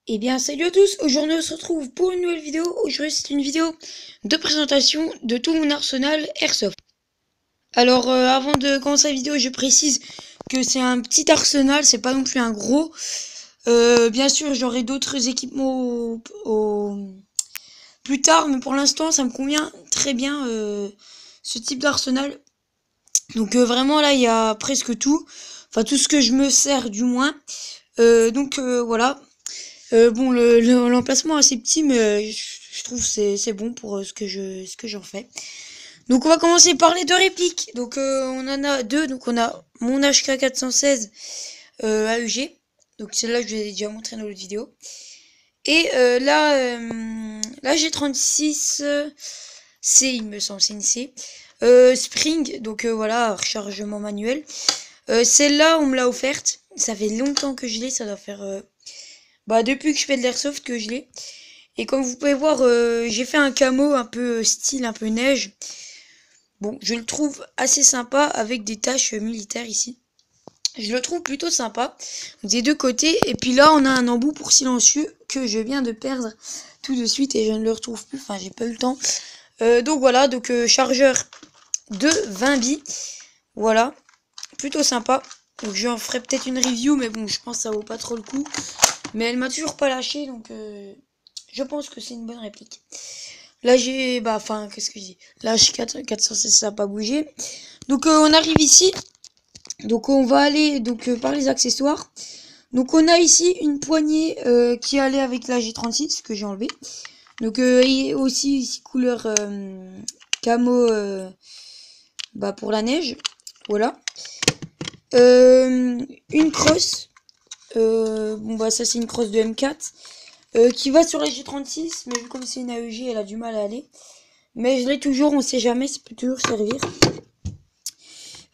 Eh bien, salut à tous, aujourd'hui on se retrouve pour une nouvelle vidéo. Aujourd'hui c'est une vidéo de présentation de tout mon arsenal Airsoft. Alors avant de commencer la vidéo, je précise que c'est un petit arsenal, c'est pas non plus un gros. Bien sûr j'aurai d'autres équipements plus tard, mais pour l'instant ça me convient très bien ce type d'arsenal. Donc vraiment là il y a presque tout, enfin tout ce que je me sers du moins. Donc voilà. Bon, l'emplacement est assez petit, mais je trouve c'est bon pour ce que j'en fais. Donc on va commencer par les deux répliques. Donc on en a deux. Donc on a mon HK 416 AEG. Donc celle-là je vous ai déjà montré dans l'autre vidéo. Et là j'ai 36 C, il me semble, c'est une C. Spring, donc voilà, rechargement manuel. Celle-là on me l'a offerte. Ça fait longtemps que je l'ai, ça doit faire depuis que je fais de l'airsoft que je l'ai. Et comme vous pouvez voir, j'ai fait un camo un peu style, un peu neige. Bon, je le trouve assez sympa avec des taches militaires ici. Je le trouve plutôt sympa des deux côtés. Et puis là, on a un embout pour silencieux que je viens de perdre tout de suite et je ne le retrouve plus. Enfin, j'ai pas eu le temps. Donc voilà, donc chargeur de 20 billes. Voilà, plutôt sympa. Donc je en ferai peut-être une review, mais bon, je pense que ça vaut pas trop le coup. Mais elle m'a toujours pas lâché, donc je pense que c'est une bonne réplique. Là j'ai, qu'est-ce que je dis? Là j'ai 416, ça n'a pas bougé. Donc on arrive ici. Donc on va aller par les accessoires. Donc on a ici une poignée qui allait avec la G36 que j'ai enlevé. Donc et aussi ici couleur camo pour la neige. Voilà. Une crosse. Ça c'est une crosse de M4. Qui va sur la G36, mais vu comme c'est une AEG, elle a du mal à aller. Mais je l'ai toujours, on sait jamais, ça peut toujours servir.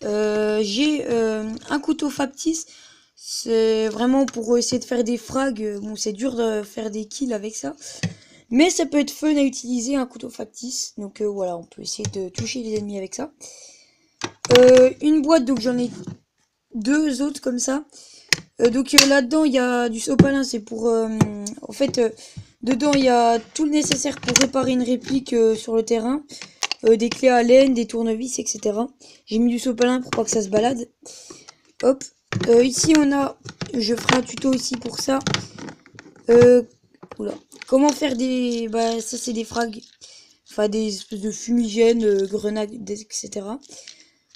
J'ai un couteau factice, c'est vraiment pour essayer de faire des frags. Bon, c'est dur de faire des kills avec ça, mais ça peut être fun à utiliser un couteau factice. Donc voilà, on peut essayer de toucher les ennemis avec ça. Une boîte, donc j'en ai deux autres comme ça. Là-dedans il y a du sopalin, c'est pour en fait dedans il y a tout le nécessaire pour réparer une réplique sur le terrain, des clés à laine, des tournevis, etc. J'ai mis du sopalin pour pas que ça se balade. Hop. Ici on a, je ferai un tuto ici pour ça. Oula. Comment faire des, ça c'est des frags, enfin des espèces de fumigènes, grenades, etc.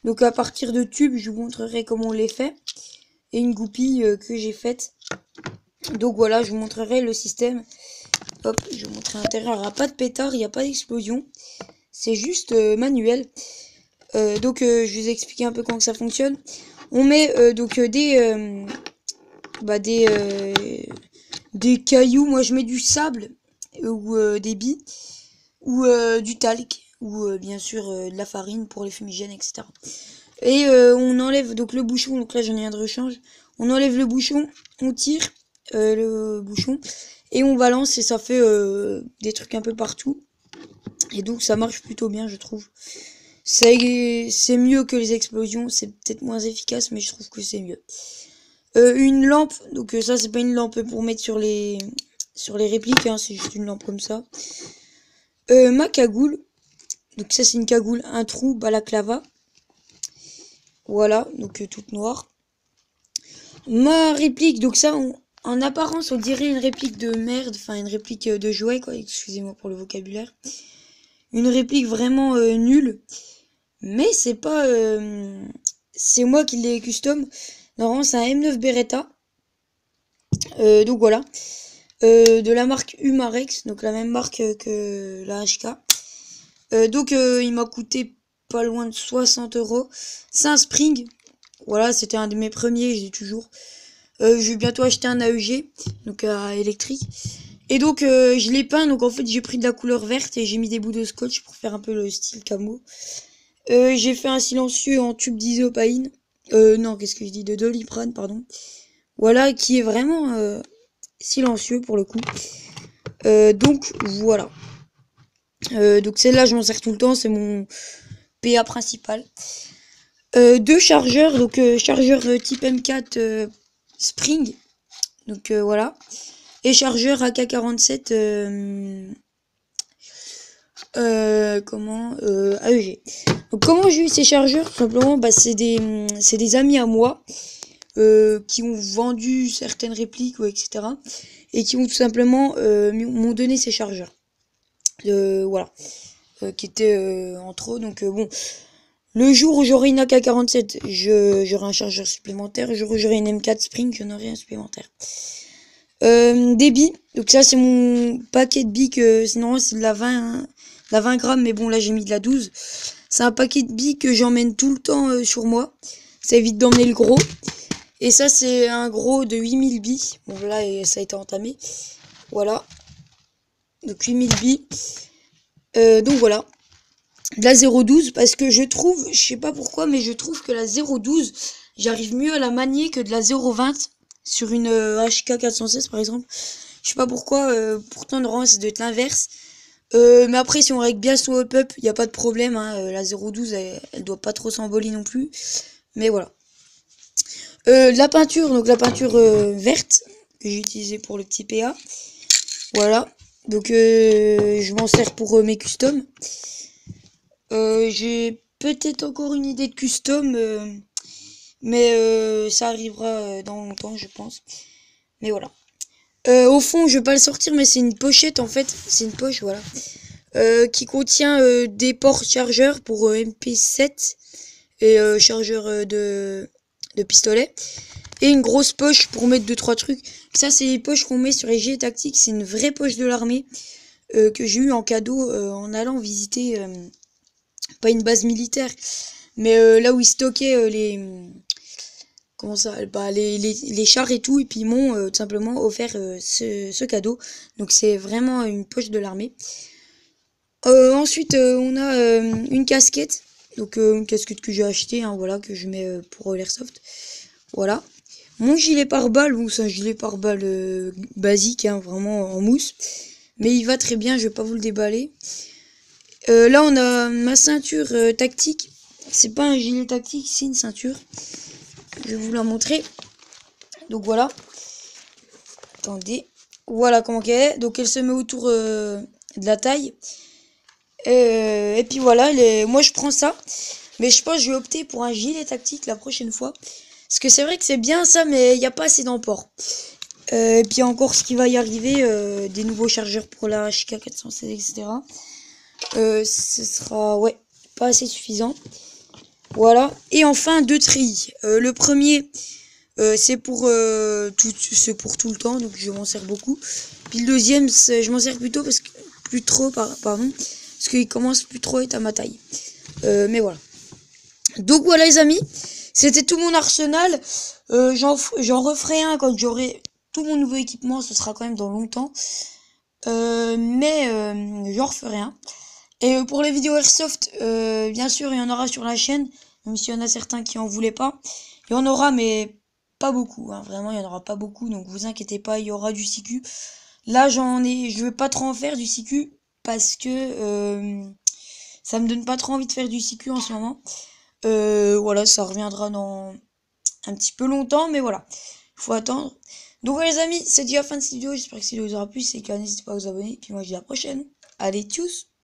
Donc à partir de tubes, je vous montrerai comment on les fait. Et une goupille que j'ai faite. Donc voilà, je vous montrerai le système. Hop, je vous montrerai l'intérieur. Il n'y a pas de pétard, il n'y a pas d'explosion. C'est juste manuel. Je vous explique un peu comment ça fonctionne. On met des cailloux. Moi, je mets du sable ou des billes ou du talc ou bien sûr de la farine pour les fumigènes, etc. Et on enlève donc le bouchon. Donc là, j'en ai un de rechange. On enlève le bouchon, on tire le bouchon et on balance et ça fait des trucs un peu partout. Et donc ça marche plutôt bien, je trouve. C'est mieux que les explosions, c'est peut-être moins efficace, mais je trouve que c'est mieux. Une lampe, donc ça c'est pas une lampe pour mettre sur les répliques, hein, c'est juste une lampe comme ça. Ma cagoule, donc ça c'est une cagoule, un trou, balaclava. Voilà, donc toute noire. Ma réplique, donc ça, en apparence, on dirait une réplique de merde, enfin une réplique de jouet, quoi, excusez-moi pour le vocabulaire. Une réplique vraiment nulle, mais c'est pas... c'est moi qui l'ai custom. Normalement, c'est un M9 Beretta. Donc voilà. De la marque Humarex, donc la même marque que la HK. Il m'a coûté pas loin de 60 euros. C'est un Spring. Voilà, c'était un de mes premiers, j'ai toujours. Je vais bientôt acheter un AEG, donc électrique. Et donc je l'ai peint, donc en fait j'ai pris de la couleur verte et j'ai mis des bouts de scotch pour faire un peu le style camo. J'ai fait un silencieux en tube d'isopaïne. Non, qu'est-ce que je dis, de Doliprane, pardon. Voilà, qui est vraiment silencieux pour le coup. Donc voilà. Donc celle-là je m'en sers tout le temps, c'est mon PA principal. Deux chargeurs, donc chargeur type M4 Spring. Donc voilà. et chargeur AK-47 AEG. Donc comment j'ai eu ces chargeurs? Tout simplement, bah, c'est des amis à moi qui ont vendu certaines répliques, etc. Et qui ont tout simplement m'ont donné ces chargeurs. Voilà. Qui étaient en trop. Donc bon, le jour où j'aurai une AK-47, j'aurai un chargeur supplémentaire. Le jour où j'aurai une M4 Spring, j'en aurai un supplémentaire. Des billes. Donc ça, c'est mon paquet de billes. Sinon, c'est de la 20 grammes. Mais bon, là, j'ai mis de la 12. C'est un paquet de billes que j'emmène tout le temps sur moi. Ça évite d'emmener le gros. Et ça, c'est un gros de 8000 billes. Bon, là, ça a été entamé. Voilà. Donc 8000 billes. Donc voilà. De la 0,12 parce que je trouve, je sais pas pourquoi, mais je trouve que la 0,12, j'arrive mieux à la manier que de la 0,20 sur une HK 416 par exemple. Je sais pas pourquoi, pourtant normalement ça doit être l'inverse. Mais après si on règle bien son up-up, il n'y a pas de problème. Hein, la 0,12 elle doit pas trop s'emboler non plus. Mais voilà. La peinture, donc la peinture verte que j'ai utilisée pour le petit PA. Voilà. Donc je m'en sers pour mes customs. J'ai peut-être encore une idée de custom, mais ça arrivera dans longtemps, je pense. Mais voilà. Au fond, je vais pas le sortir, mais c'est une pochette en fait. C'est une poche, voilà. Qui contient des ports chargeurs pour MP7 et chargeur de pistolet. Et une grosse poche pour mettre 2-3 trucs. Ça, c'est les poches qu'on met sur les gilets tactiques. C'est une vraie poche de l'armée que j'ai eu en cadeau en allant visiter... pas une base militaire, mais là où ils stockaient les chars et tout, et puis ils m'ont tout simplement offert ce cadeau. Donc c'est vraiment une poche de l'armée. Ensuite on a une casquette, donc une casquette que j'ai achetée, hein, voilà, que je mets pour l'airsoft. Voilà. Mon gilet pare-balles, bon c'est un gilet pare-balles basique, hein, vraiment en mousse, mais il va très bien, je vais pas vous le déballer. Là on a ma ceinture tactique. C'est pas un gilet tactique, c'est une ceinture. Je vais vous la montrer. Donc voilà. Attendez. Voilà comment elle est. Donc elle se met autour de la taille. Et puis voilà. Moi je prends ça. Mais je pense que je vais opter pour un gilet tactique la prochaine fois. Parce que c'est vrai que c'est bien ça, mais il n'y a pas assez d'emport. Et puis encore ce qui va y arriver. Des nouveaux chargeurs pour la HK 416, etc. Ce sera pas assez suffisant. Voilà. Et enfin 2 treillis. Le premier c'est pour tout le temps, donc je m'en sers beaucoup. Puis le deuxième je m'en sers plutôt parce que pardon, parce qu'il commence plus trop à être à ma taille. Mais voilà. Donc voilà les amis, c'était tout mon arsenal. J'en referai un quand j'aurai tout mon nouveau équipement. Ce sera quand même dans longtemps. Mais j'en referai un. Et pour les vidéos Airsoft, bien sûr, il y en aura sur la chaîne, même s'il y en a certains qui en voulaient pas. Il y en aura, mais pas beaucoup, hein. Vraiment, il y en aura pas beaucoup, donc vous inquiétez pas, il y aura du CQ. Là, je veux pas trop en faire du CQ, parce que ça me donne pas trop envie de faire du CQ en ce moment. Voilà, ça reviendra dans un petit peu longtemps, mais voilà, il faut attendre. Donc voilà les amis, c'est déjà la fin de cette vidéo, j'espère que ça vous aura plu, c'est que n'hésitez pas à vous abonner, et puis moi je vous dis à la prochaine. Allez, tchuss!